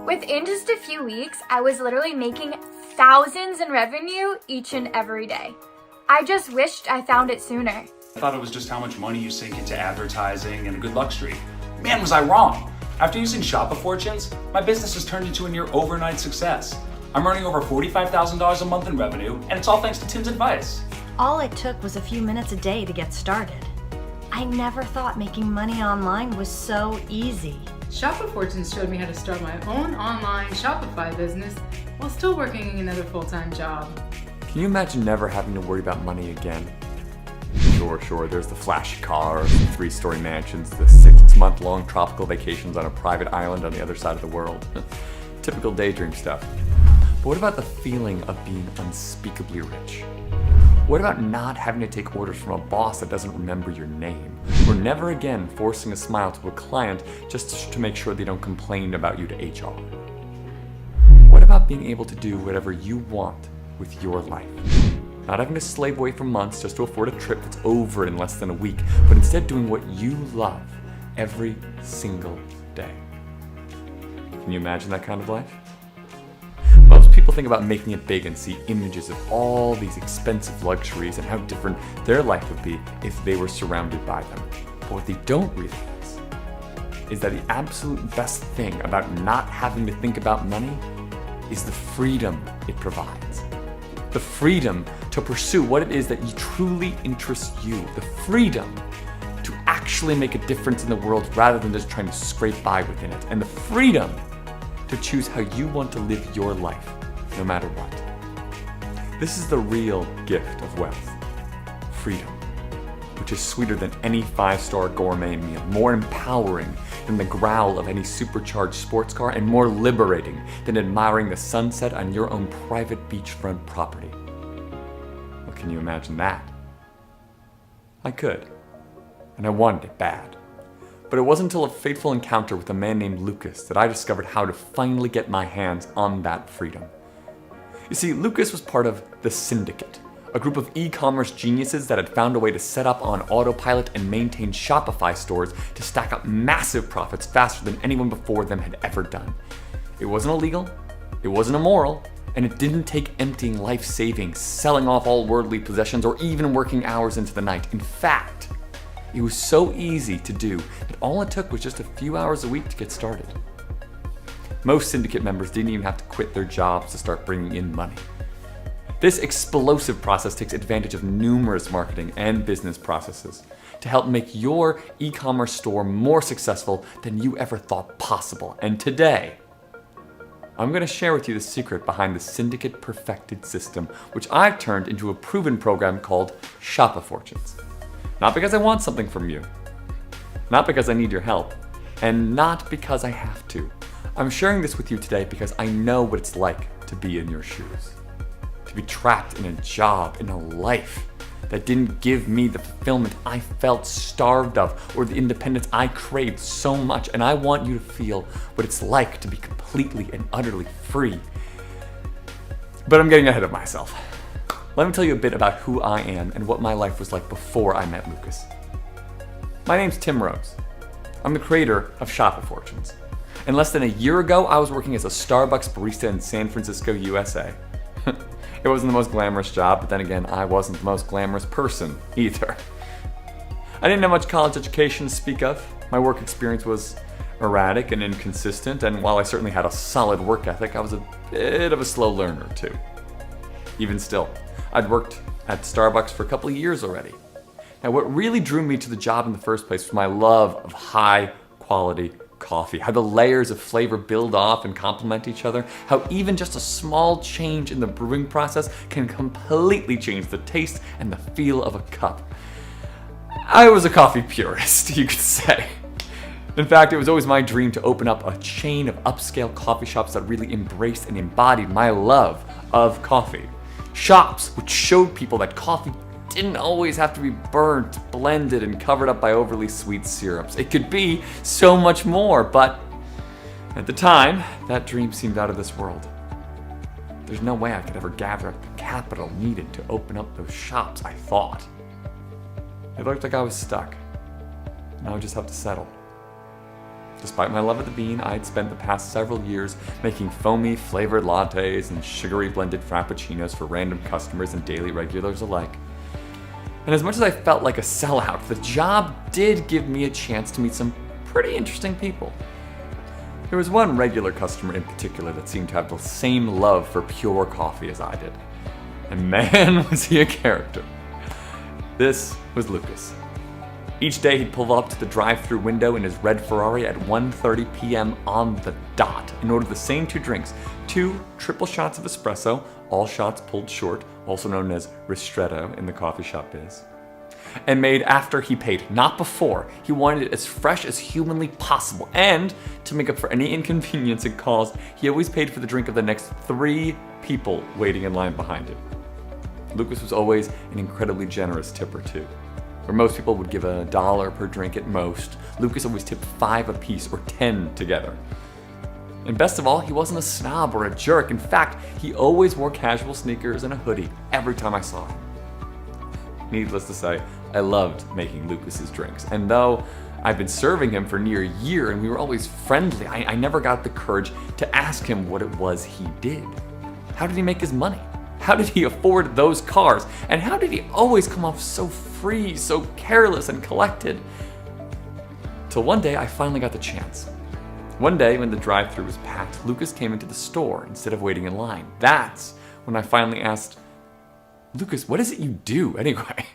Within just a few weeks, I was literally making thousands in revenue each and every day. I just wished I found it sooner. I thought it was just how much money you sink into advertising and a good luck streak. Man, was I wrong. After using Shopify Fortunes, my business has turned into a near overnight success. I'm earning over $45,000 a month in revenue, and it's all thanks to Tim's advice. All it took was a few minutes a day to get started. I never thought making money online was so easy. Shopify Fortunes showed me how to start my own online Shopify business while still working another full-time job. Can you imagine never having to worry about money again? Sure, there's the flashy cars, the 3-story mansions, the 6-month-long tropical vacations on a private island on the other side of the world. Typical daydream stuff. But what about the feeling of being unspeakably rich? What about not having to take orders from a boss that doesn't remember your name? Or never again forcing a smile to a client just to make sure they don't complain about you to HR? What about being able to do whatever you want with your life? Not having to slave away for months just to afford a trip that's over in less than a week, but instead doing what you love every single day. Can you imagine that kind of life? Most people think about making it big and see images of all these expensive luxuries and how different their life would be if they were surrounded by them. But what they don't realize is that the absolute best thing about not having to think about money is the freedom it provides. The freedom to pursue what it is that truly interests you. The freedom to actually make a difference in the world rather than just trying to scrape by within it. And the freedom to choose how you want to live your life, no matter what. This is the real gift of wealth. Freedom, which is sweeter than any 5-star gourmet meal, more empowering than the growl of any supercharged sports car, and more liberating than admiring the sunset on your own private beachfront property. Well, can you imagine that? I could, and I wanted it bad. But it wasn't until a fateful encounter with a man named Lucas that I discovered how to finally get my hands on that freedom. You see, Lucas was part of the Syndicate, a group of e-commerce geniuses that had found a way to set up on autopilot and maintain Shopify stores to stack up massive profits faster than anyone before them had ever done. It wasn't illegal, it wasn't immoral, and it didn't take emptying life savings, selling off all worldly possessions, or even working hours into the night. In fact, it was so easy to do that all it took was just a few hours a week to get started. Most Syndicate members didn't even have to quit their jobs to start bringing in money. This explosive process takes advantage of numerous marketing and business processes to help make your e-commerce store more successful than you ever thought possible. And today, I'm going to share with you the secret behind the Syndicate Perfected System, which I've turned into a proven program called Shopify Fortunes. Not because I want something from you, not because I need your help, and not because I have to. I'm sharing this with you today because I know what it's like to be in your shoes. To be trapped in a job, in a life that didn't give me the fulfillment I felt starved of or the independence I craved so much. And I want you to feel what it's like to be completely and utterly free. But I'm getting ahead of myself. Let me tell you a bit about who I am and what my life was like before I met Lucas. My name's Tim Rose. I'm the creator of Shopify Fortunes. And less than a year ago, I was working as a Starbucks barista in San Francisco, USA. It wasn't the most glamorous job, but then again, I wasn't the most glamorous person either. I didn't have much college education to speak of. My work experience was erratic and inconsistent, and while I certainly had a solid work ethic, I was a bit of a slow learner too. Even still, I'd worked at Starbucks for a couple of years already. Now, what really drew me to the job in the first place was my love of high quality coffee, how the layers of flavor build off and complement each other, how even just a small change in the brewing process can completely change the taste and the feel of a cup. I was a coffee purist, you could say. In fact, it was always my dream to open up a chain of upscale coffee shops that really embraced and embodied my love of coffee. Shops which showed people that coffee didn't always have to be burnt, blended, and covered up by overly sweet syrups. It could be so much more, but at the time, that dream seemed out of this world. There's no way I could ever gather up the capital needed to open up those shops, I thought. It looked like I was stuck, and I would just have to settle. Despite my love of the bean, I'd spent the past several years making foamy flavored lattes and sugary blended frappuccinos for random customers and daily regulars alike. And as much as I felt like a sellout, the job did give me a chance to meet some pretty interesting people. There was one regular customer in particular that seemed to have the same love for pure coffee as I did. And man, was he a character. This was Lucas. Each day he'd pull up to the drive-thru window in his red Ferrari at 1:30 p.m. on the dot and order the same 2 drinks, 2 triple shots of espresso, all shots pulled short, also known as ristretto in the coffee shop biz, and made after he paid, not before. He wanted it as fresh as humanly possible, and to make up for any inconvenience it caused, he always paid for the drink of the next 3 people waiting in line behind him. Lucas was always an incredibly generous tipper too. Where most people would give $1 per drink at most, Lucas always tipped 5 apiece or 10 together. And best of all, he wasn't a snob or a jerk. In fact, he always wore casual sneakers and a hoodie every time I saw him. Needless to say, I loved making Lucas's drinks. And though I've been serving him for near a year and we were always friendly, I never got the courage to ask him what it was he did. How did he make his money? How did he afford those cars? And how did he always come off so free, so careless and collected? Till one day I finally got the chance. One day when the drive-thru was packed, Lucas came into the store instead of waiting in line. That's when I finally asked, "Lucas, what is it you do anyway?"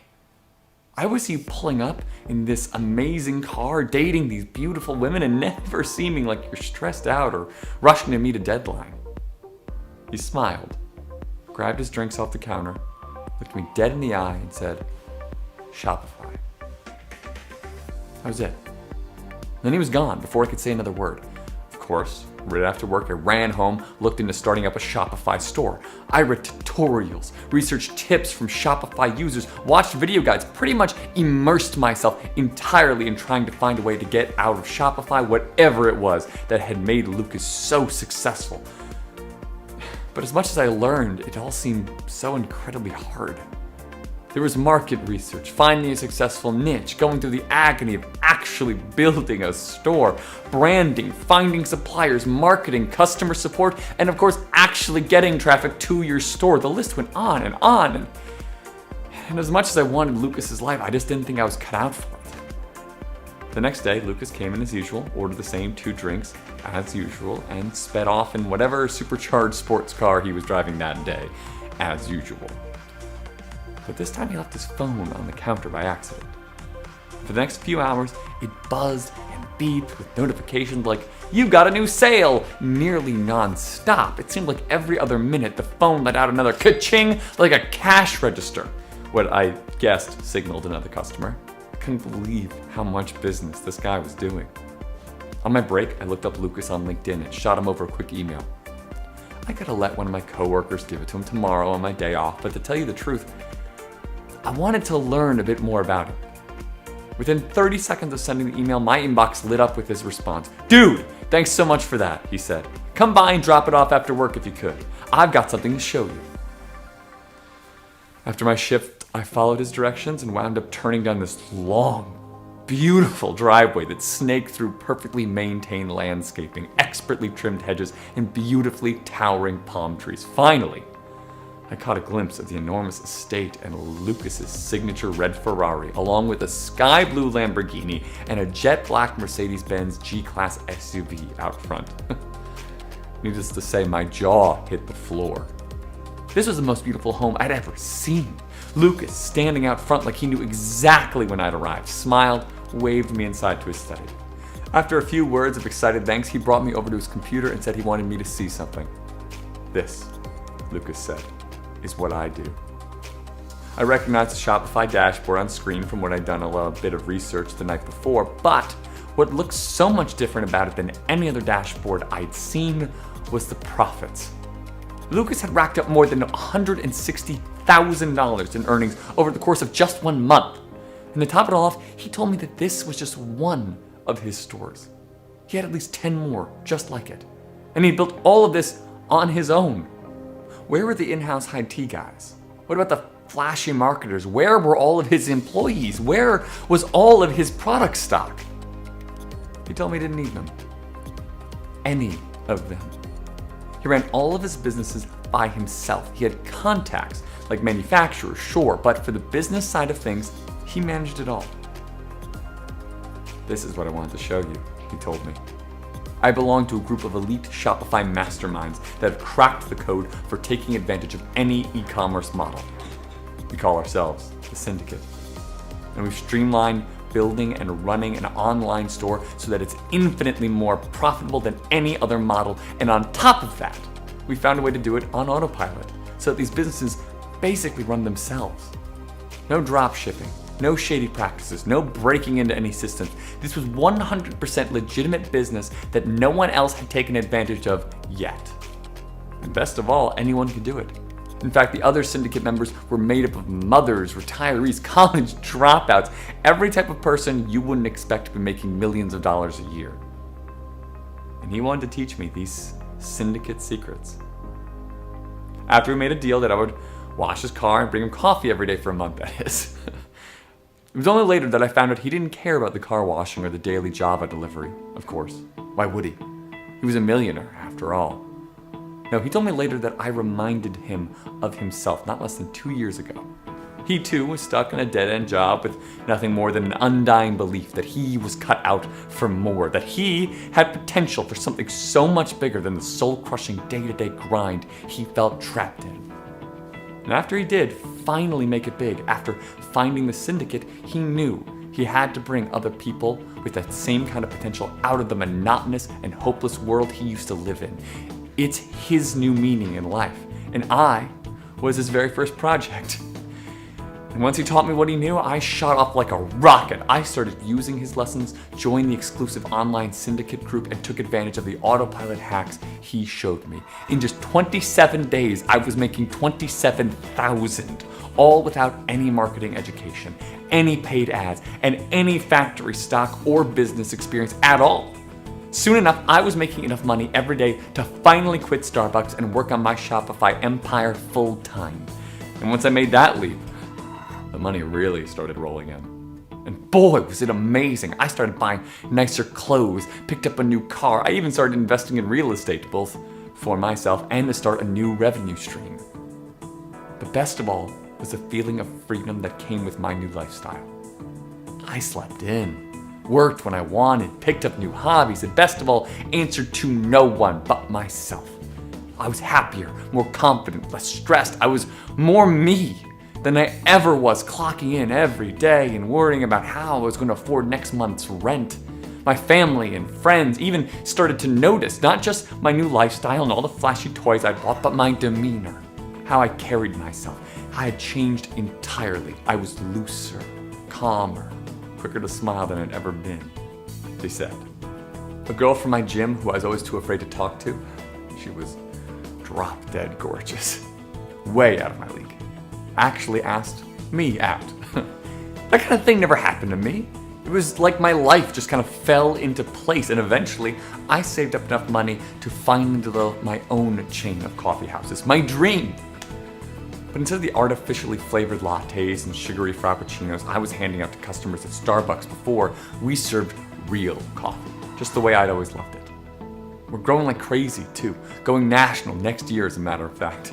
I always see you pulling up in this amazing car, dating these beautiful women and never seeming like you're stressed out or rushing to meet a deadline. He smiled, grabbed his drinks off the counter, looked me dead in the eye and said, "Shopify." That was it. Then he was gone before I could say another word. Of course, right after work, I ran home, looked into starting up a Shopify store. I read tutorials, researched tips from Shopify users, watched video guides, pretty much immersed myself entirely in trying to find a way to get out of Shopify whatever it was that had made Lucas so successful. But as much as I learned, it all seemed so incredibly hard. There was market research, finding a successful niche, going through the agony of actually building a store, branding, finding suppliers, marketing, customer support, and of course, actually getting traffic to your store. The list went on and on. And as much as I wanted Lucas's life, I just didn't think I was cut out for it. The next day, Lucas came in as usual, ordered the same 2 drinks as usual, and sped off in whatever supercharged sports car he was driving that day, as usual. But this time he left his phone on the counter by accident. For the next few hours, it buzzed and beeped with notifications like, "You've got a new sale!" nearly non-stop. It seemed like every other minute the phone let out another ka-ching like a cash register, what I guessed signaled another customer. I couldn't believe how much business this guy was doing. On my break, I looked up Lucas on LinkedIn and shot him over a quick email. I could have let one of my coworkers give it to him tomorrow on my day off, but to tell you the truth, I wanted to learn a bit more about him. Within 30 seconds of sending the email, my inbox lit up with his response. "Dude, thanks so much for that," he said. "Come by and drop it off after work if you could. I've got something to show you." After my shift, I followed his directions and wound up turning down this long, beautiful driveway that snaked through perfectly maintained landscaping, expertly trimmed hedges, and beautifully towering palm trees. Finally, I caught a glimpse of the enormous estate and Lucas's signature red Ferrari, along with a sky blue Lamborghini and a jet black Mercedes-Benz G-Class SUV out front. Needless to say, my jaw hit the floor. This was the most beautiful home I'd ever seen. Lucas, standing out front like he knew exactly when I'd arrived, smiled, waved me inside to his study. After a few words of excited thanks, he brought me over to his computer and said he wanted me to see something. "This," Lucas said, "is what I do." I recognized the Shopify dashboard on screen from what I'd done a bit of research the night before, but what looked so much different about it than any other dashboard I'd seen was the profits. Lucas had racked up more than $160,000 in earnings over the course of just 1 month. And to top it all off, he told me that this was just one of his stores. He had at least 10 more just like it. And he built all of this on his own. Where were the in-house IT guys? What about the flashy marketers? Where were all of his employees? Where was all of his product stock? He told me he didn't need them. Any of them. He ran all of his businesses by himself. He had contacts, like manufacturers, sure, but for the business side of things, he managed it all. This is what I wanted to show you, he told me. I belong to a group of elite Shopify masterminds that have cracked the code for taking advantage of any e-commerce model. We call ourselves the Syndicate. And we've streamlined building and running an online store so that it's infinitely more profitable than any other model. And on top of that, we found a way to do it on autopilot so that these businesses basically run themselves. No drop shipping, no shady practices, no breaking into any systems. This was 100% legitimate business that no one else had taken advantage of yet. And best of all, anyone could do it. In fact, the other syndicate members were made up of mothers, retirees, college dropouts, every type of person you wouldn't expect to be making millions of dollars a year. And he wanted to teach me these syndicate secrets. After we made a deal that I would wash his car and bring him coffee every day for a month, that is. It was only later that I found out he didn't care about the car washing or the daily Java delivery, of course. Why would he? He was a millionaire, after all. No, he told me later that I reminded him of himself not less than 2 years ago. He too was stuck in a dead-end job with nothing more than an undying belief that he was cut out for more, that he had potential for something so much bigger than the soul-crushing day-to-day grind he felt trapped in. And after he did finally make it big, after finding the Syndicate, he knew he had to bring other people with that same kind of potential out of the monotonous and hopeless world he used to live in. It's his new meaning in life, and I was his very first project. And once he taught me what he knew, I shot off like a rocket. I started using his lessons, joined the exclusive online Syndicate group, and took advantage of the autopilot hacks he showed me. In just 27 days, I was making $27,000, all without any marketing education, any paid ads, and any factory stock or business experience at all. Soon enough, I was making enough money every day to finally quit Starbucks and work on my Shopify empire full time. And once I made that leap, the money really started rolling in. And boy, was it amazing. I started buying nicer clothes, picked up a new car. I even started investing in real estate, both for myself and to start a new revenue stream. But best of all was the feeling of freedom that came with my new lifestyle. I slept in, worked when I wanted, picked up new hobbies, and best of all, answered to no one but myself. I was happier, more confident, less stressed. I was more me than I ever was, clocking in every day and worrying about how I was going to afford next month's rent. My family and friends even started to notice not just my new lifestyle and all the flashy toys I bought, but my demeanor, how I carried myself. I had changed entirely. I was looser, calmer, quicker to smile than I'd ever been, they said. A girl from my gym who I was always too afraid to talk to, she was drop dead gorgeous, way out of my league, actually asked me out. That kind of thing never happened to me. It was like my life just kind of fell into place, and eventually I saved up enough money to finally develop my own chain of coffee houses, my dream. But instead of the artificially flavored lattes and sugary frappuccinos I was handing out to customers at Starbucks before, we served real coffee, just the way I'd always loved it. We're growing like crazy too, going national next year as a matter of fact.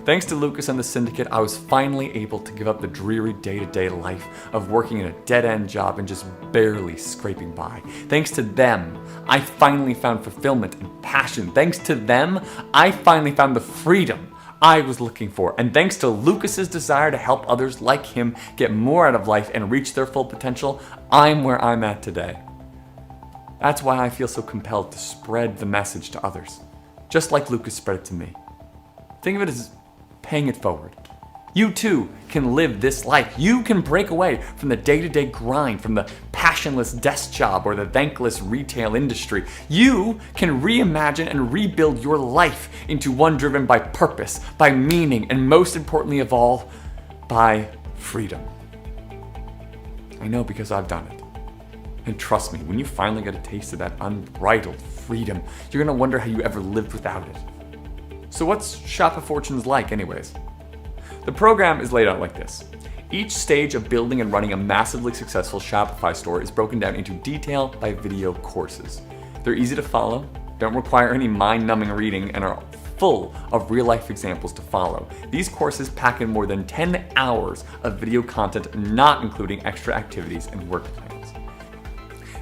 Thanks to Lucas and the Syndicate, I was finally able to give up the dreary day-to-day life of working in a dead-end job and just barely scraping by. Thanks to them, I finally found fulfillment and passion. Thanks to them, I finally found the freedom I was looking for. And thanks to Lucas's desire to help others like him get more out of life and reach their full potential, I'm where I'm at today. That's why I feel so compelled to spread the message to others, just like Lucas spread it to me. Think of it as paying it forward. You too can live this life. You can break away from the day-to-day grind, from the passionless desk job or the thankless retail industry. You can reimagine and rebuild your life into one driven by purpose, by meaning, and most importantly of all, by freedom. I know because I've done it. And trust me, when you finally get a taste of that unbridled freedom, you're gonna wonder how you ever lived without it. So what's Shop of Fortunes like anyways? The program is laid out like this. Each stage of building and running a massively successful Shopify store is broken down into detail by video courses. They're easy to follow, don't require any mind-numbing reading, and are full of real-life examples to follow. These courses pack in more than 10 hours of video content, not including extra activities and work plans.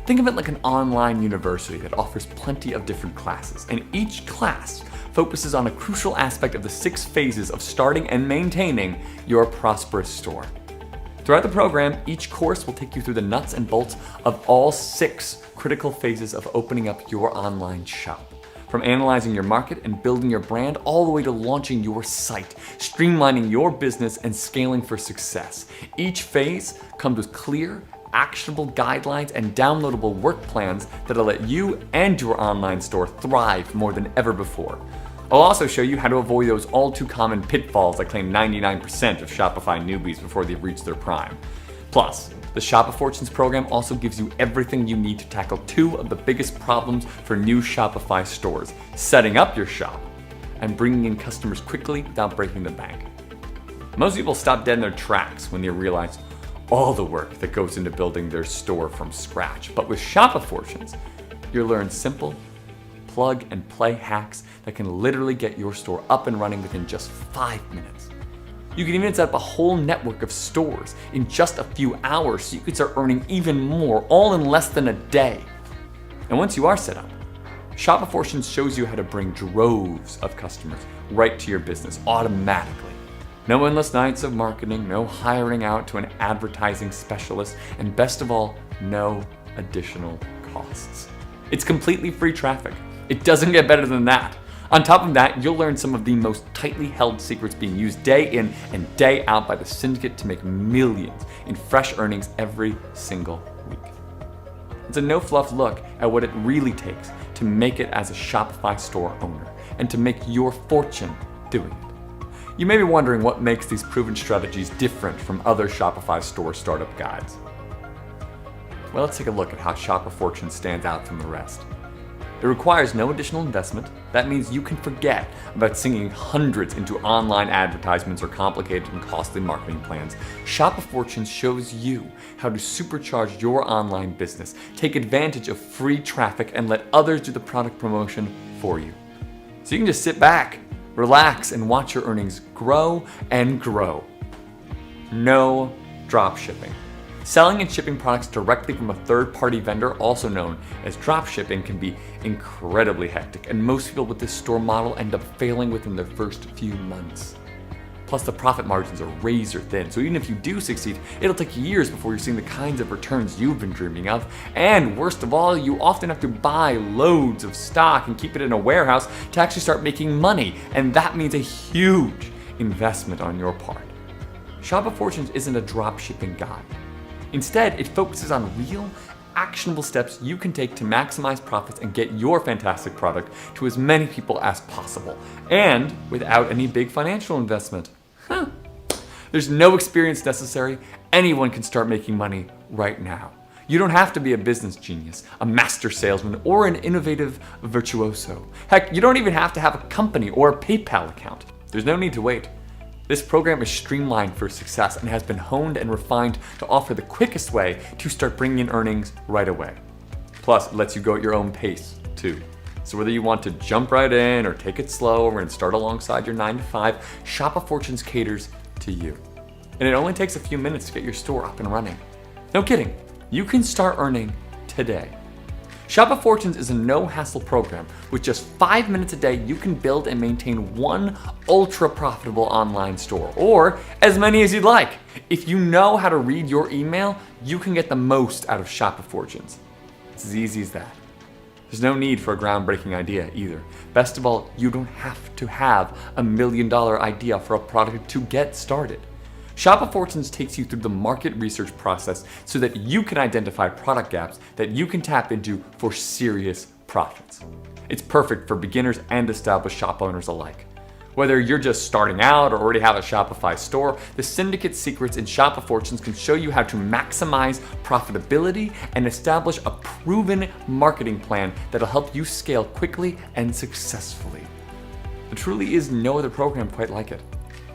Think of it like an online university that offers plenty of different classes, and each class focuses on a crucial aspect of the 6 phases of starting and maintaining your prosperous store. Throughout the program, each course will take you through the nuts and bolts of all 6 critical phases of opening up your online shop. From analyzing your market and building your brand all the way to launching your site, streamlining your business, and scaling for success. Each phase comes with clear, actionable guidelines and downloadable work plans that'll let you and your online store thrive more than ever before. I'll also show you how to avoid those all too common pitfalls that claim 99% of Shopify newbies before they've reached their prime. Plus, the Shop of Fortunes program also gives you everything you need to tackle 2 of the biggest problems for new Shopify stores: setting up your shop and bringing in customers quickly without breaking the bank. Most people stop dead in their tracks when they realize all the work that goes into building their store from scratch. But with Shop of Fortunes, you'll learn simple, plug-and-play hacks that can literally get your store up and running within just 5 minutes. You can even set up a whole network of stores in just a few hours so you can start earning even more, all in less than a day. And once you are set up, Shop of Fortunes shows you how to bring droves of customers right to your business automatically. No endless nights of marketing, no hiring out to an advertising specialist, and best of all, no additional costs. It's completely free traffic. It doesn't get better than that. On top of that, you'll learn some of the most tightly held secrets being used day in and day out by the syndicate to make millions in fresh earnings every single week. It's a no-fluff look at what it really takes to make it as a Shopify store owner and to make your fortune doing it. You may be wondering what makes these proven strategies different from other Shopify store startup guides. Well, let's take a look at how Shop of Fortunes stands out from the rest. It requires no additional investment. That means you can forget about sinking hundreds into online advertisements or complicated and costly marketing plans. Shop of Fortunes shows you how to supercharge your online business, take advantage of free traffic, and let others do the product promotion for you. So you can just sit back, relax, and watch your earnings grow and grow. No drop shipping. Selling and shipping products directly from a third-party vendor, also known as drop shipping, can be incredibly hectic, and most people with this store model end up failing within their first few months. Plus, the profit margins are razor thin, so even if you do succeed, it'll take years before you're seeing the kinds of returns you've been dreaming of. And worst of all, you often have to buy loads of stock and keep it in a warehouse to actually start making money, and that means a huge investment on your part. Shop of Fortunes isn't a drop shipping guide. Instead, it focuses on real, actionable steps you can take to maximize profits and get your fantastic product to as many people as possible, and without any big financial investment. There's no experience necessary. Anyone can start making money right now. You don't have to be a business genius, a master salesman, or an innovative virtuoso. Heck, you don't even have to have a company or a PayPal account. There's no need to wait. This program is streamlined for success and has been honed and refined to offer the quickest way to start bringing in earnings right away. Plus, it lets you go at your own pace, too. So whether you want to jump right in or take it slow and start alongside your 9 to 5, Shop of Fortunes caters to you. And it only takes a few minutes to get your store up and running. No kidding, you can start earning today. Shop of Fortunes is a no-hassle program. With just 5 minutes a day, you can build and maintain one ultra-profitable online store, or as many as you'd like. If you know how to read your email, you can get the most out of Shop of Fortunes. It's as easy as that. There's no need for a groundbreaking idea either. Best of all, you don't have to have $1 million idea for a product to get started. Shop of Fortunes takes you through the market research process so that you can identify product gaps that you can tap into for serious profits. It's perfect for beginners and established shop owners alike. Whether you're just starting out or already have a Shopify store, the Syndicate Secrets in Shop of Fortunes can show you how to maximize profitability and establish a proven marketing plan that'll help you scale quickly and successfully. There truly is no other program quite like it.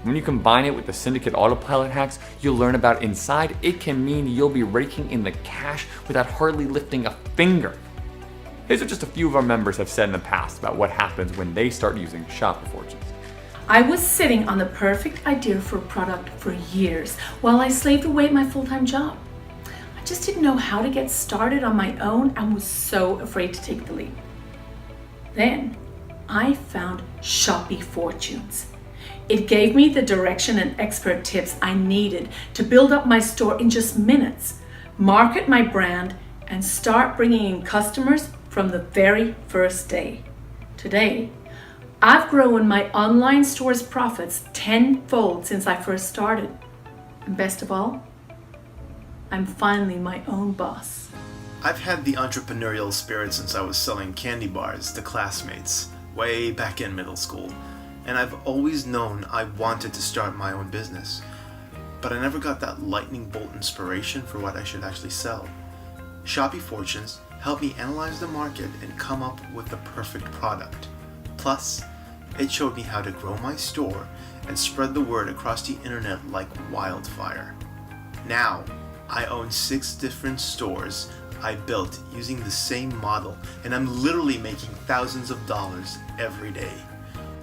When you combine it with the Syndicate Autopilot hacks you'll learn about inside, it can mean you'll be raking in the cash without hardly lifting a finger. Here's what just a few of our members have said in the past about what happens when they start using Shopify Fortunes. I was sitting on the perfect idea for a product for years while I slaved away at my full-time job. I just didn't know how to get started on my own and was so afraid to take the leap. Then I found Shopify Fortunes. It gave me the direction and expert tips I needed to build up my store in just minutes, market my brand, and start bringing in customers from the very first day. Today, I've grown my online store's profits tenfold since I first started. And best of all, I'm finally my own boss. I've had the entrepreneurial spirit since I was selling candy bars to classmates way back in middle school, and I've always known I wanted to start my own business, but I never got that lightning bolt inspiration for what I should actually sell. Shopify Fortunes helped me analyze the market and come up with the perfect product. Plus, it showed me how to grow my store and spread the word across the internet like wildfire. Now, I own 6 different stores I built using the same model, and I'm literally making thousands of dollars every day.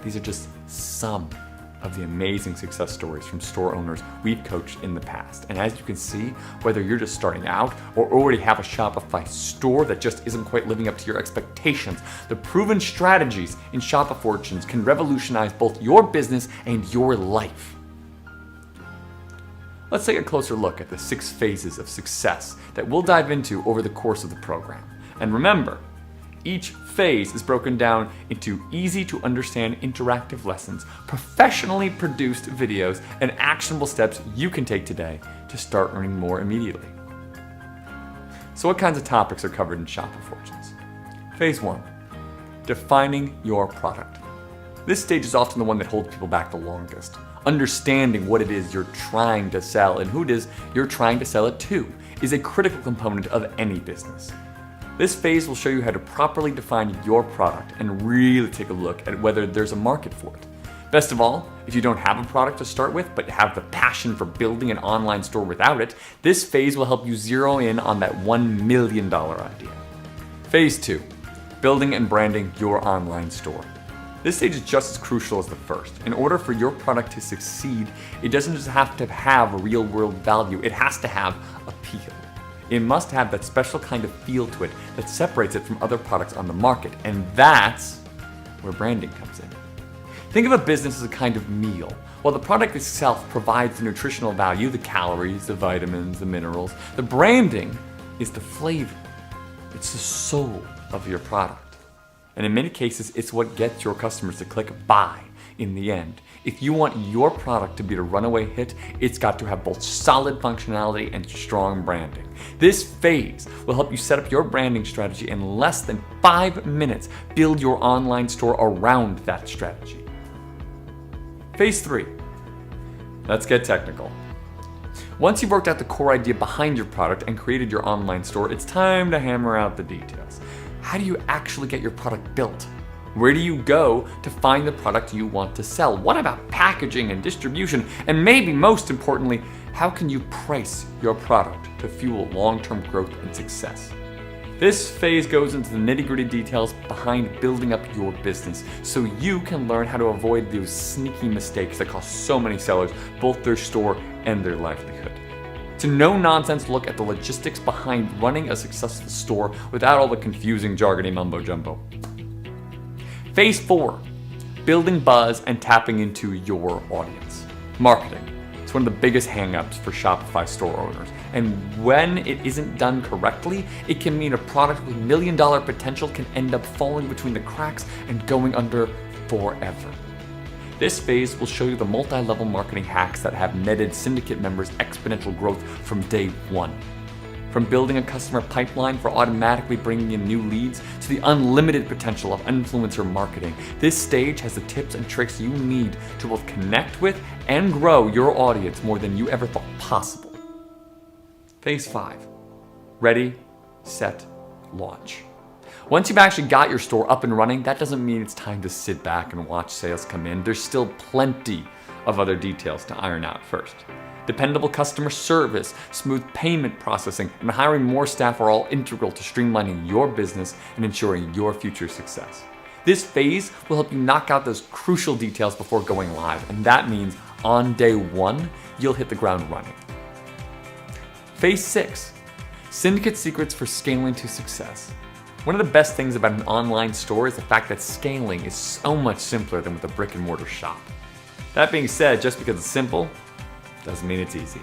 These are just some of the amazing success stories from store owners we've coached in the past. And as you can see, whether you're just starting out or already have a Shopify store that just isn't quite living up to your expectations, the proven strategies in Shopify Fortunes can revolutionize both your business and your life. Let's take a closer look at the 6 phases of success that we'll dive into over the course of the program. And remember, each phase is broken down into easy to understand interactive lessons, professionally produced videos, and actionable steps you can take today to start earning more immediately. So what kinds of topics are covered in Shopify Fortunes? Phase 1, defining your product. This stage is often the one that holds people back the longest. Understanding what it is you're trying to sell and who it is you're trying to sell it to is a critical component of any business. This phase will show you how to properly define your product and really take a look at whether there's a market for it. Best of all, if you don't have a product to start with but have the passion for building an online store without it, this phase will help you zero in on that $1 million idea. Phase 2, building and branding your online store. This stage is just as crucial as the first. In order for your product to succeed, it doesn't just have to have real-world value, it has to have appeal. It must have that special kind of feel to it that separates it from other products on the market, and that's where branding comes in. Think of a business as a kind of meal. While the product itself provides the nutritional value, the calories, the vitamins, the minerals, the branding is the flavor. It's the soul of your product. And in many cases, it's what gets your customers to click buy in the end. If you want your product to be a runaway hit, it's got to have both solid functionality and strong branding. This phase will help you set up your branding strategy in less than 5 minutes. Build your online store around that strategy. Phase 3, let's get technical. Once you've worked out the core idea behind your product and created your online store, it's time to hammer out the details. How do you actually get your product built? Where do you go to find the product you want to sell? What about packaging and distribution? And maybe most importantly, how can you price your product to fuel long-term growth and success? This phase goes into the nitty-gritty details behind building up your business so you can learn how to avoid those sneaky mistakes that cost so many sellers both their store and their livelihood. It's a no-nonsense look at the logistics behind running a successful store without all the confusing jargony mumbo-jumbo. Phase 4, building buzz and tapping into your audience. Marketing. It's one of the biggest hang-ups for Shopify store owners. And when it isn't done correctly, it can mean a product with $1 million potential can end up falling between the cracks and going under forever. This phase will show you the multi-level marketing hacks that have netted Syndicate members exponential growth from day 1. From building a customer pipeline for automatically bringing in new leads to the unlimited potential of influencer marketing, this stage has the tips and tricks you need to both connect with and grow your audience more than you ever thought possible. Phase 5, ready, set, launch. Once you've actually got your store up and running, that doesn't mean it's time to sit back and watch sales come in. There's still plenty of other details to iron out first. Dependable customer service, smooth payment processing, and hiring more staff are all integral to streamlining your business and ensuring your future success. This phase will help you knock out those crucial details before going live, and that means on day one, you'll hit the ground running. Phase 6, Syndicate Secrets for Scaling to Success. One of the best things about an online store is the fact that scaling is so much simpler than with a brick and mortar shop. That being said, just because it's simple, doesn't mean it's easy.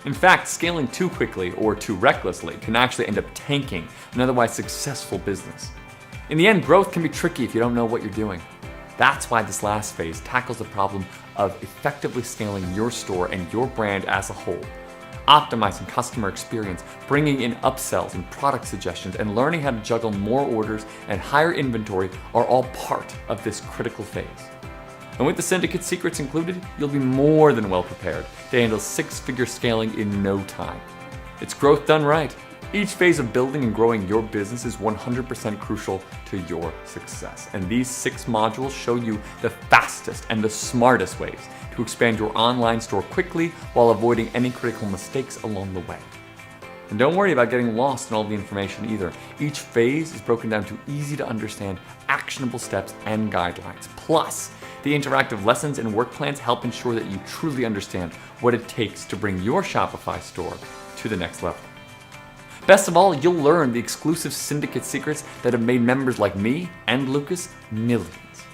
In fact, scaling too quickly or too recklessly can actually end up tanking an otherwise successful business. In the end, growth can be tricky if you don't know what you're doing. That's why this last phase tackles the problem of effectively scaling your store and your brand as a whole. Optimizing customer experience, bringing in upsells and product suggestions, and learning how to juggle more orders and higher inventory are all part of this critical phase. And with the Syndicate Secrets included, you'll be more than well prepared to handle six-figure scaling in no time. It's growth done right. Each phase of building and growing your business is 100% crucial to your success. And these 6 modules show you the fastest and the smartest ways to expand your online store quickly while avoiding any critical mistakes along the way. And don't worry about getting lost in all the information either. Each phase is broken down to easy to understand, actionable steps and guidelines. Plus, the interactive lessons and work plans help ensure that you truly understand what it takes to bring your Shopify store to the next level. Best of all, you'll learn the exclusive Syndicate secrets that have made members like me and Lucas millions.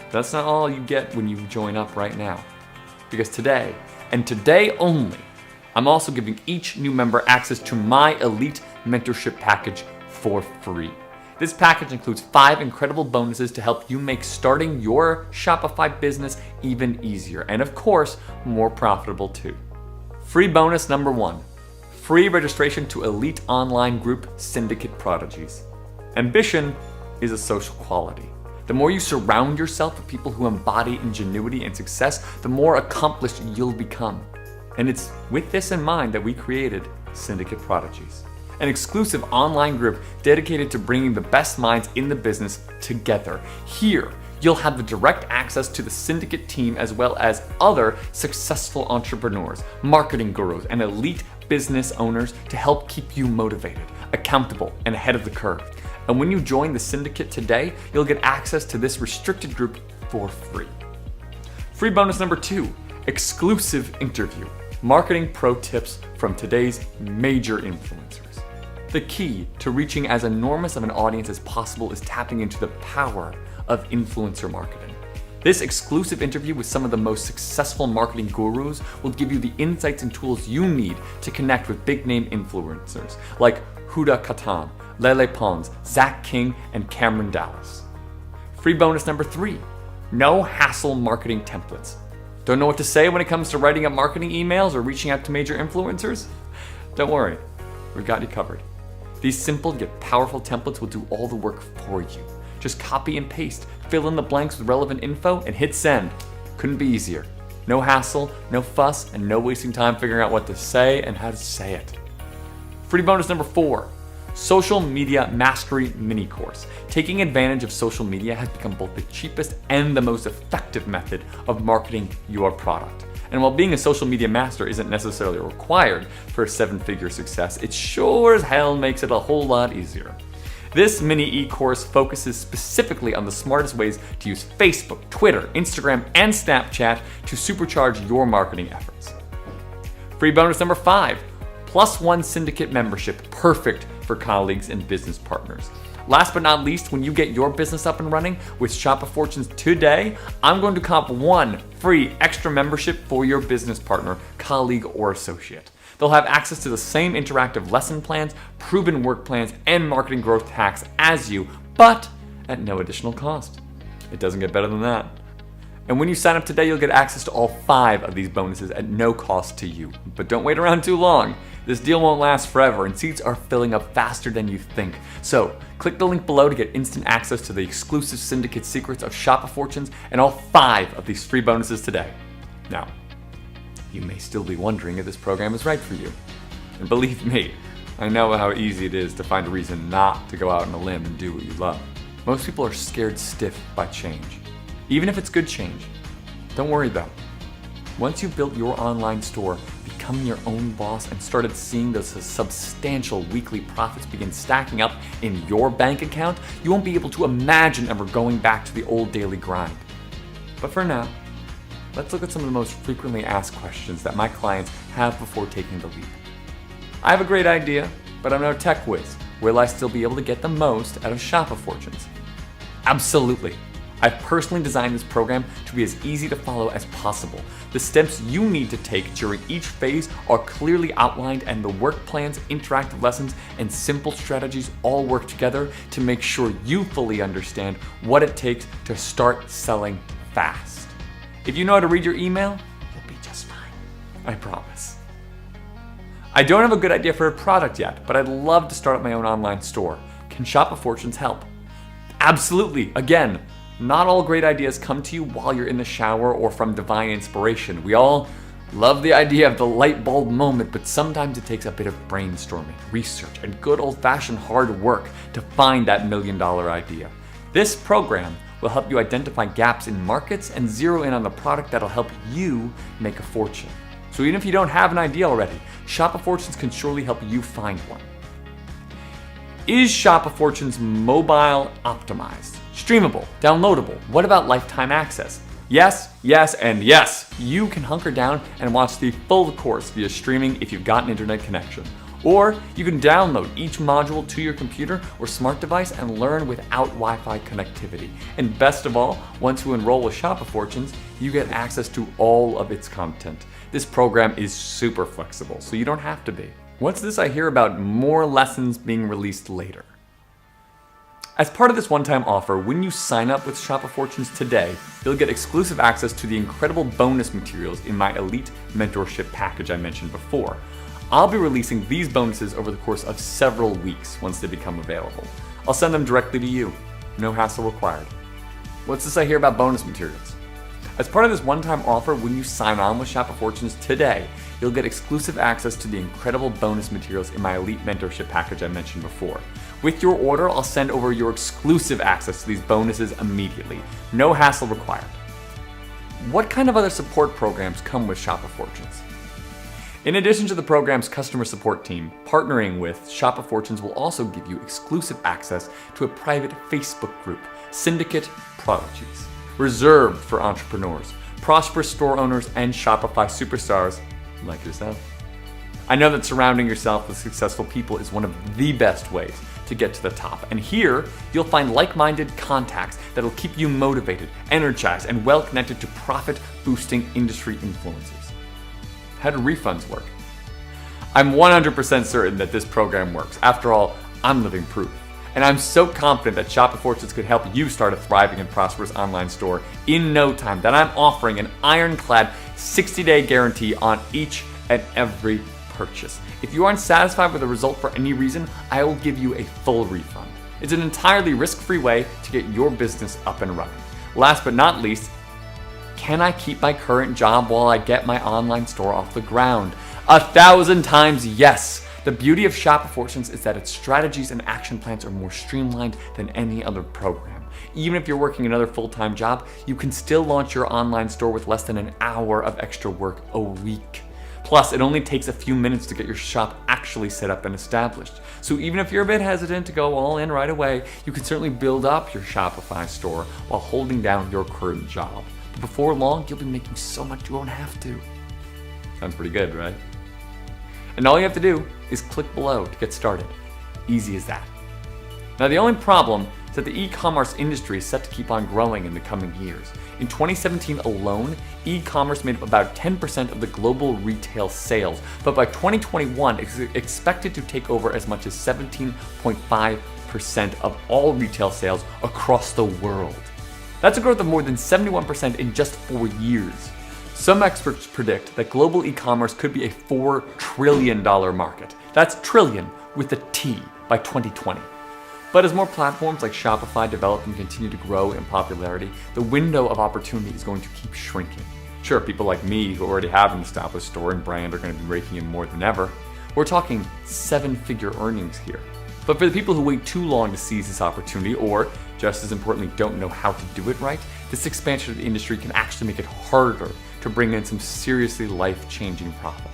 That's not all you get when you join up right now. Because today, and today only, I'm also giving each new member access to my elite mentorship package for free. This package includes 5 incredible bonuses to help you make starting your Shopify business even easier, and of course, more profitable too. Free bonus number 1, free registration to elite online group Syndicate Prodigies. Ambition is a social quality. The more you surround yourself with people who embody ingenuity and success, the more accomplished you'll become. And it's with this in mind that we created Syndicate Prodigies, an exclusive online group dedicated to bringing the best minds in the business together. Here, you'll have the direct access to the Syndicate team as well as other successful entrepreneurs, marketing gurus, and elite business owners to help keep you motivated, accountable, and ahead of the curve. And when you join the Syndicate today, you'll get access to this restricted group for free. Free bonus number 2, exclusive interview, marketing pro tips from today's major influencers. The key to reaching as enormous of an audience as possible is tapping into the power of influencer marketing. This exclusive interview with some of the most successful marketing gurus will give you the insights and tools you need to connect with big name influencers like Huda Kattan, Lele Pons, Zach King, and Cameron Dallas. Free bonus number 3, no hassle marketing templates. Don't know what to say when it comes to writing up marketing emails or reaching out to major influencers? Don't worry, we've got you covered. These simple yet powerful templates will do all the work for you. Just copy and paste, fill in the blanks with relevant info, and hit send. Couldn't be easier. No hassle, no fuss, and no wasting time figuring out what to say and how to say it. Free bonus number 4, Social Media Mastery Mini Course. Taking advantage of social media has become both the cheapest and the most effective method of marketing your product. And while being a social media master isn't necessarily required for a 7-figure success, it sure as hell makes it a whole lot easier. This mini e-course focuses specifically on the smartest ways to use Facebook, Twitter, Instagram, and Snapchat to supercharge your marketing efforts. Free bonus number 5, +1 Syndicate membership, perfect for colleagues and business partners. Last but not least, when you get your business up and running with Shop of Fortunes today, I'm going to comp 1 free extra membership for your business partner, colleague, or associate. They'll have access to the same interactive lesson plans, proven work plans, and marketing growth hacks as you, but at no additional cost. It doesn't get better than that. And when you sign up today, you'll get access to all 5 of these bonuses at no cost to you. But don't wait around too long. This deal won't last forever, and seats are filling up faster than you think. So click the link below to get instant access to the exclusive Syndicate secrets of Shop of Fortunes and all 5 of these free bonuses today. Now, you may still be wondering if this program is right for you. And believe me, I know how easy it is to find a reason not to go out on a limb and do what you love. Most people are scared stiff by change. Even if it's good change, don't worry though. Once you've built your online store, become your own boss, and started seeing those substantial weekly profits begin stacking up in your bank account, you won't be able to imagine ever going back to the old daily grind. But for now, let's look at some of the most frequently asked questions that my clients have before taking the leap. I have a great idea, but I'm no tech whiz. Will I still be able to get the most out of Shop of Fortunes? Absolutely. I've personally designed this program to be as easy to follow as possible. The steps you need to take during each phase are clearly outlined, and the work plans, interactive lessons, and simple strategies all work together to make sure you fully understand what it takes to start selling fast. If you know how to read your email, you'll be just fine. I promise. I don't have a good idea for a product yet, but I'd love to start up my own online store. Can Shop of Fortunes help? Absolutely. Again, not all great ideas come to you while you're in the shower or from divine inspiration. We all love the idea of the light bulb moment, but sometimes it takes a bit of brainstorming, research, and good old-fashioned hard work to find that $1 million idea. This program will help you identify gaps in markets and zero in on the product that'll help you make a fortune. So even if you don't have an idea already, Shop of Fortunes can surely help you find one. Is Shop of Fortunes mobile optimized? Streamable, downloadable. What about lifetime access? Yes, yes, and yes. You can hunker down and watch the full course via streaming if you've got an internet connection. Or you can download each module to your computer or smart device and learn without Wi-Fi connectivity. And best of all, once you enroll with Shop of Fortunes, you get access to all of its content. This program is super flexible, so you don't have to be. What's this I hear about more lessons being released later? As part of this one-time offer, when you sign up with Shop of Fortunes today, you'll get exclusive access to the incredible bonus materials in my elite mentorship package I mentioned before. I'll be releasing these bonuses over the course of several weeks once they become available. I'll send them directly to you. No hassle required. What's this I hear about bonus materials? As part of this one-time offer, when you sign on with Shop of Fortunes today, you'll get exclusive access to the incredible bonus materials in my elite mentorship package I mentioned before. With your order, I'll send over your exclusive access to these bonuses immediately. No hassle required. What kind of other support programs come with Shop of Fortunes? In addition to the program's customer support team, partnering with Shop of Fortunes will also give you exclusive access to a private Facebook group, Syndicate Prodigies, reserved for entrepreneurs, prosperous store owners, and Shopify superstars like yourself. I know that surrounding yourself with successful people is one of the best ways to get to the top. And here, you'll find like-minded contacts that'll keep you motivated, energized, and well-connected to profit-boosting industry influencers. How do refunds work? I'm 100% certain that this program works. After all, I'm living proof. And I'm so confident that Shop of Fortunes could help you start a thriving and prosperous online store in no time that I'm offering an ironclad 60-day guarantee on each and every purchase. If you aren't satisfied with the result for any reason, I will give you a full refund. It's an entirely risk-free way to get your business up and running. Last but not least, can I keep my current job while I get my online store off the ground? 1,000 times yes! The beauty of Shop of Fortunes is that its strategies and action plans are more streamlined than any other program. Even if you're working another full-time job, you can still launch your online store with less than an hour of extra work a week. Plus, it only takes a few minutes to get your shop actually set up and established. So even if you're a bit hesitant to go all in right away, you can certainly build up your Shopify store while holding down your current job. But before long, you'll be making so much you won't have to. Sounds pretty good, right? And all you have to do is click below to get started. Easy as that. Now, the only problem is that the e-commerce industry is set to keep on growing in the coming years. In 2017 alone, e-commerce made up about 10% of the global retail sales, but by 2021, it's expected to take over as much as 17.5% of all retail sales across the world. That's a growth of more than 71% in just 4 years. Some experts predict that global e-commerce could be a $4 trillion market. That's trillion with a T by 2020. But as more platforms like Shopify develop and continue to grow in popularity, the window of opportunity is going to keep shrinking. Sure, people like me who already have an established store and brand are going to be raking in more than ever, We're talking 7-figure earnings here. But for the people who wait too long to seize this opportunity, or just as importantly, don't know how to do it right, this expansion of the industry can actually make it harder to bring in some seriously life-changing profit.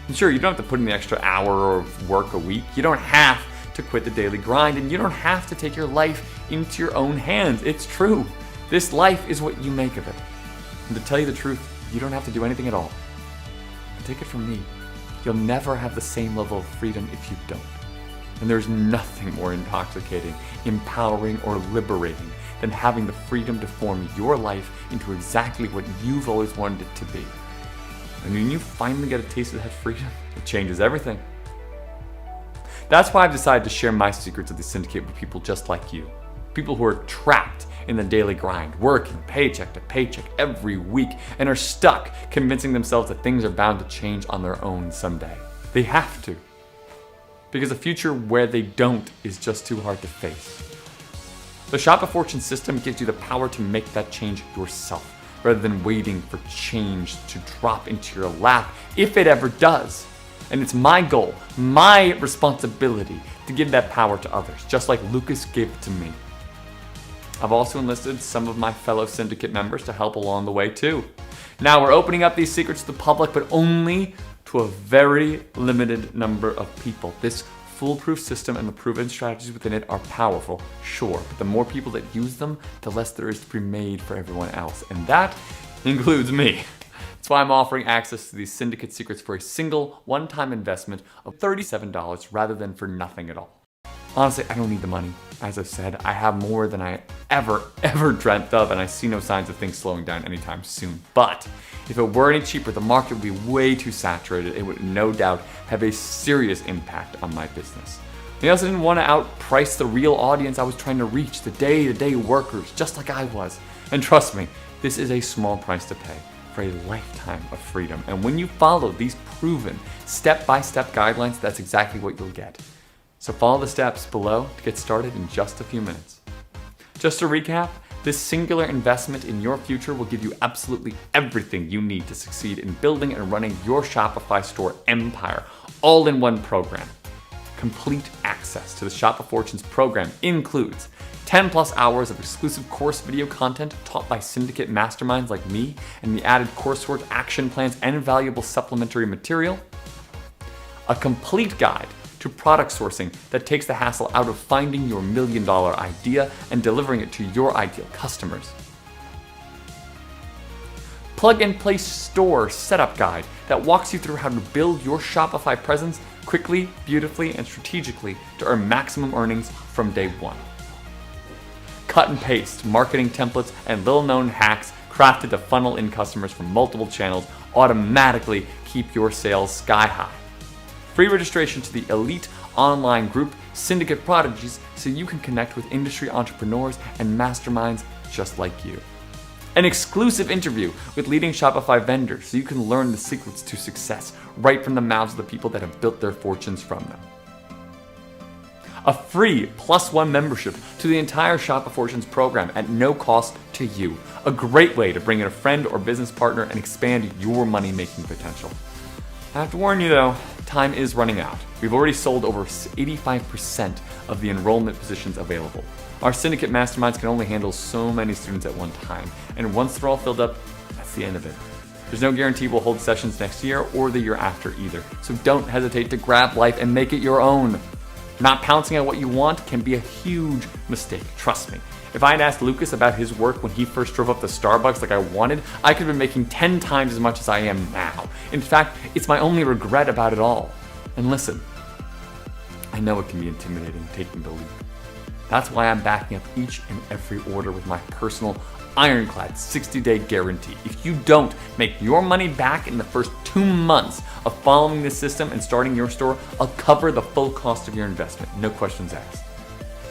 And sure, you don't have to put in the extra hour of work a week. You don't have to quit the daily grind, and you don't have to take your life into your own hands. It's true. This life is what you make of it. And to tell you the truth, you don't have to do anything at all. And take it from me, you'll never have the same level of freedom if you don't. And there's nothing more intoxicating, empowering, or liberating than having the freedom to form your life into exactly what you've always wanted it to be. And when you finally get a taste of that freedom, it changes everything. That's why I've decided to share my secrets of the syndicate with people just like you. People who are trapped in the daily grind, working paycheck to paycheck every week, and are stuck convincing themselves that things are bound to change on their own someday. They have to. Because a future where they don't is just too hard to face. The Shop of Fortune system gives you the power to make that change yourself, rather than waiting for change to drop into your lap, if it ever does. And it's my goal, my responsibility, to give that power to others, just like Lucas gave it to me. I've also enlisted some of my fellow syndicate members to help along the way too. Now we're opening up these secrets to the public, but only to a very limited number of people. This foolproof system and the proven strategies within it are powerful, sure, but the more people that use them, the less there is to be made for everyone else, and that includes me. That's why I'm offering access to these syndicate secrets for a single one-time investment of $37 rather than for nothing at all. Honestly, I don't need the money. As I've said, I have more than I ever dreamt of, and I see no signs of things slowing down anytime soon. But if it were any cheaper, the market would be way too saturated. It would no doubt have a serious impact on my business. I also didn't want to outprice the real audience I was trying to reach, the day-to-day workers, just like I was. And trust me, this is a small price to pay for a lifetime of freedom. And when you follow these proven step-by-step guidelines, that's exactly what you'll get. So follow the steps below to get started in just a few minutes. Just to recap, this singular investment in your future will give you absolutely everything you need to succeed in building and running your Shopify store empire, all in one program. Complete access to the Shop of Fortunes program includes 10 plus hours of exclusive course video content taught by syndicate masterminds like me, and the added coursework, action plans, and valuable supplementary material. A complete guide to product sourcing that takes the hassle out of finding your $1 million idea and delivering it to your ideal customers. Plug and play store setup guide that walks you through how to build your Shopify presence quickly, beautifully, and strategically to earn maximum earnings from day one. Cut and paste marketing templates and little known hacks crafted to funnel in customers from multiple channels automatically keep your sales sky high. Free registration to the elite online group Syndicate Prodigies so you can connect with industry entrepreneurs and masterminds just like you. An exclusive interview with leading Shopify vendors so you can learn the secrets to success right from the mouths of the people that have built their fortunes from them. A free +1 membership to the entire Shop of Fortunes program at no cost to you. A great way to bring in a friend or business partner and expand your money-making potential. I have to warn you though, time is running out. We've already sold over 85% of the enrollment positions available. Our syndicate masterminds can only handle so many students at one time, and once they're all filled up, that's the end of it. There's no guarantee we'll hold sessions next year or the year after either, so don't hesitate to grab life and make it your own. Not pouncing on what you want can be a huge mistake, trust me. If I had asked Lucas about his work when he first drove up to Starbucks like I wanted, I could have been making 10 times as much as I am now. In fact, it's my only regret about it all. And listen, I know it can be intimidating taking the leap. That's why I'm backing up each and every order with my personal ironclad 60-day guarantee. If you don't make your money back in the first 2 months of following this system and starting your store, I'll cover the full cost of your investment, no questions asked.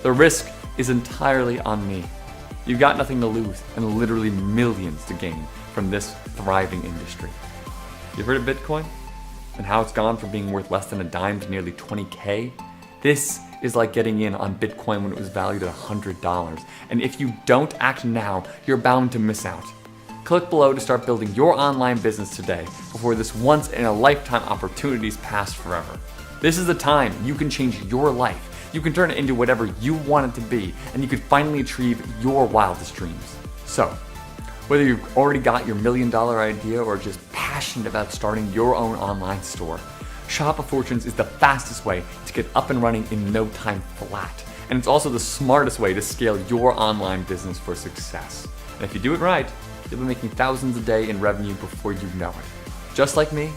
The risk is entirely on me. You've got nothing to lose and literally millions to gain from this thriving industry. You've heard of Bitcoin and how it's gone from being worth less than a dime to nearly 20K? This is like getting in on Bitcoin when it was valued at $100. And if you don't act now, you're bound to miss out. Click below to start building your online business today before this once in a lifetime opportunity's passed forever. This is the time you can change your life. You can turn it into whatever you want it to be, and you can finally achieve your wildest dreams. So, whether you've already got your $1 million idea or just passionate about starting your own online store, Shop a Fortunes is the fastest way to get up and running in no time flat. And it's also the smartest way to scale your online business for success. And if you do it right, you'll be making thousands a day in revenue before you know it. Just like me,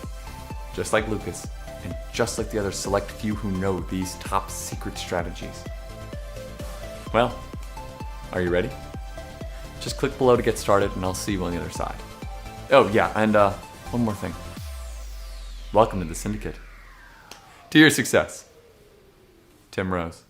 just like Lucas, and just like the other select few who know these top secret strategies. Well, are you ready? Just click below to get started and I'll see you on the other side. Oh yeah, and one more thing. Welcome to the Syndicate. To your success, Tim Rose.